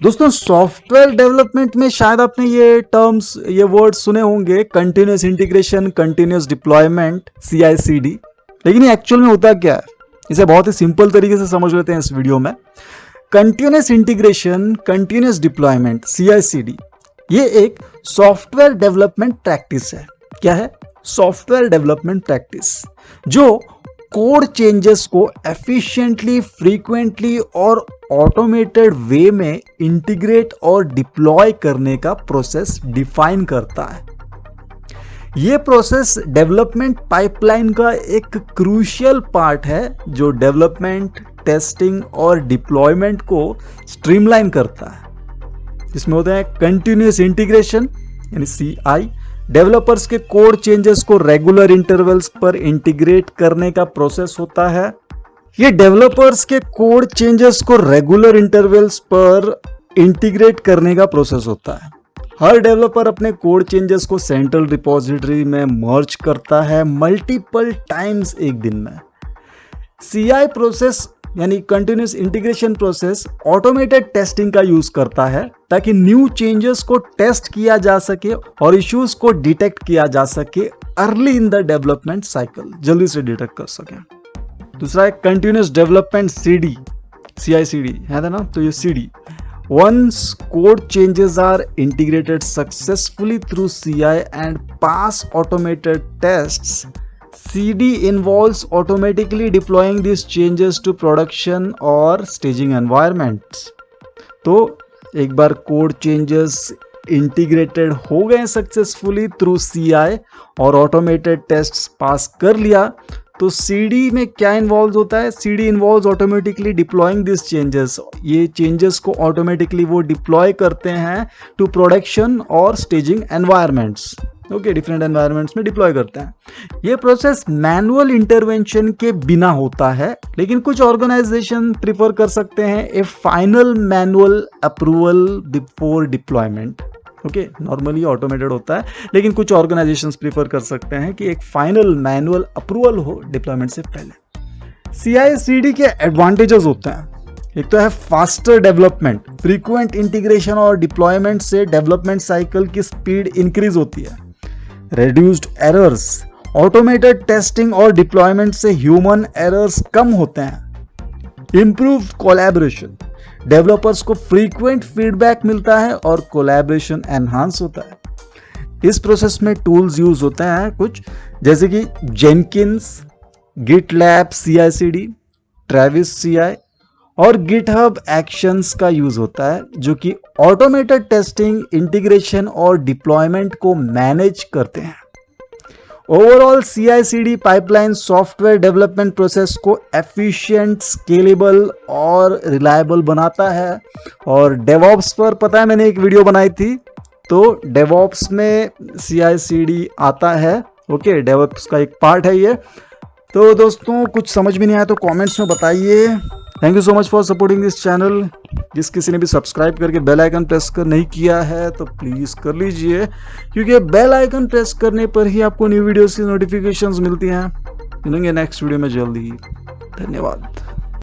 दोस्तों software development में शायद आपने ये टर्म्स, ये वर्ड सुने होंगे, continuous integration, continuous deployment, CI/CD। लेकिन ये एक्चुअल में होता क्या है, इसे बहुत ही सिंपल तरीके से समझ लेते हैं इस वीडियो में। Continuous integration, continuous deployment, CI/CD ये एक सॉफ्टवेयर डेवलपमेंट प्रैक्टिस है। क्या है? सॉफ्टवेयर डेवलपमेंट प्रैक्टिस जो कोड चेंजेस को एफिशिएंटली, फ्रीक्वेंटली और ऑटोमेटेड वे में इंटीग्रेट और डिप्लॉय करने का प्रोसेस डिफाइन करता है। यह प्रोसेस डेवलपमेंट पाइपलाइन का एक क्रूशियल पार्ट है जो डेवलपमेंट, टेस्टिंग और डिप्लॉयमेंट को स्ट्रीमलाइन करता है। इसमें होता है कंटिन्यूस इंटीग्रेशन यानी CI, डेवलपर्स के कोड चेंजेस को रेगुलर इंटरवल्स पर इंटीग्रेट करने का प्रोसेस होता है। ये डेवलपर्स के कोड चेंजेस को रेगुलर इंटरवल्स पर इंटीग्रेट करने का प्रोसेस होता है। हर डेवलपर अपने कोड चेंजेस को सेंट्रल रिपोजिटरी में मर्ज करता है मल्टीपल टाइम्स एक दिन में। CI प्रोसेस यानी continuous integration process automated testing का यूज करता है ताकि न्यू चेंजेस को टेस्ट किया जा सके और इश्यूज को डिटेक्ट किया जा सके early in the development cycle, जल्दी से डिटेक्ट कर सके। दूसरा है कंटिन्यूस डेवलपमेंट CI/CD है ना, तो ये CD once code changes are integrated successfully through CI and pass automated tests, CD involves automatically deploying these changes to production or staging environments। तो एक बार कोड चेंजेस इंटीग्रेटेड हो गए successfully through CI और automated tests पास कर लिया, तो CD में क्या इन्वॉल्व होता है? CD involve automatically deploying this changes. ये चेंजेस को ऑटोमेटिकली वो डिप्लॉय करते हैं टू प्रोडक्शन और staging environments. Okay, different environments में डिप्लॉय करते हैं। ये प्रोसेस मैनुअल इंटरवेंशन के बिना होता है, लेकिन कुछ ऑर्गेनाइजेशन प्रिफर कर सकते हैं A final manual approval before deployment. Okay, normally automated होता है, लेकिन कुछ ऑर्गेनाइजेशंस प्रिफर कर सकते हैं कि एक फाइनल मैनुअल अप्रूवल हो डिप्लॉयमेंट से पहले। CI/CD के एडवांटेजेस होते हैं। एक तो है फास्टर डेवलपमेंट, फ्रीक्वेंट इंटीग्रेशन और डिप्लॉयमेंट से डेवलपमेंट साइकिल की स्पीड इंक्रीज होती है। रेड्यूस्ड एरर्स, ऑटोमेटेड टेस्टिंग और डिप्लॉयमेंट से ह्यूमन एरर्स कम होते हैं। इम्प्रूव्ड कोलैबोरेशन, डेवलपर्स को फ्रीक्वेंट फीडबैक मिलता है और कोलैबोरेशन एनहांस होता है। इस प्रोसेस में टूल्स यूज होते हैं कुछ, जैसे कि Jenkins, GitLab CI/CD, Travis CI और गिटहब एक्शंस का यूज होता है, जो कि ऑटोमेटेड टेस्टिंग, इंटीग्रेशन और डिप्लॉयमेंट को मैनेज करते हैं। Overall CI/CD pipeline software development process को एफिशिएंट, स्केलेबल और रिलायबल बनाता है। और डेवऑप्स पर पता है मैंने एक वीडियो बनाई थी, तो डेवऑप्स में CI/CD आता है। ओके, डेवऑप्स का एक पार्ट है ये। तो दोस्तों कुछ समझ में नहीं आया तो कमेंट्स में बताइए। Thank you so much for supporting this channel. जिस किसी ने भी सब्सक्राइब करके बेल आइकन प्रेस कर नहीं किया है तो प्लीज़ कर लीजिए, क्योंकि बेल आइकन प्रेस करने पर ही आपको न्यू वीडियोस की नोटिफिकेशंस मिलती हैं। मिलेंगे नेक्स्ट वीडियो में जल्दी ही। धन्यवाद।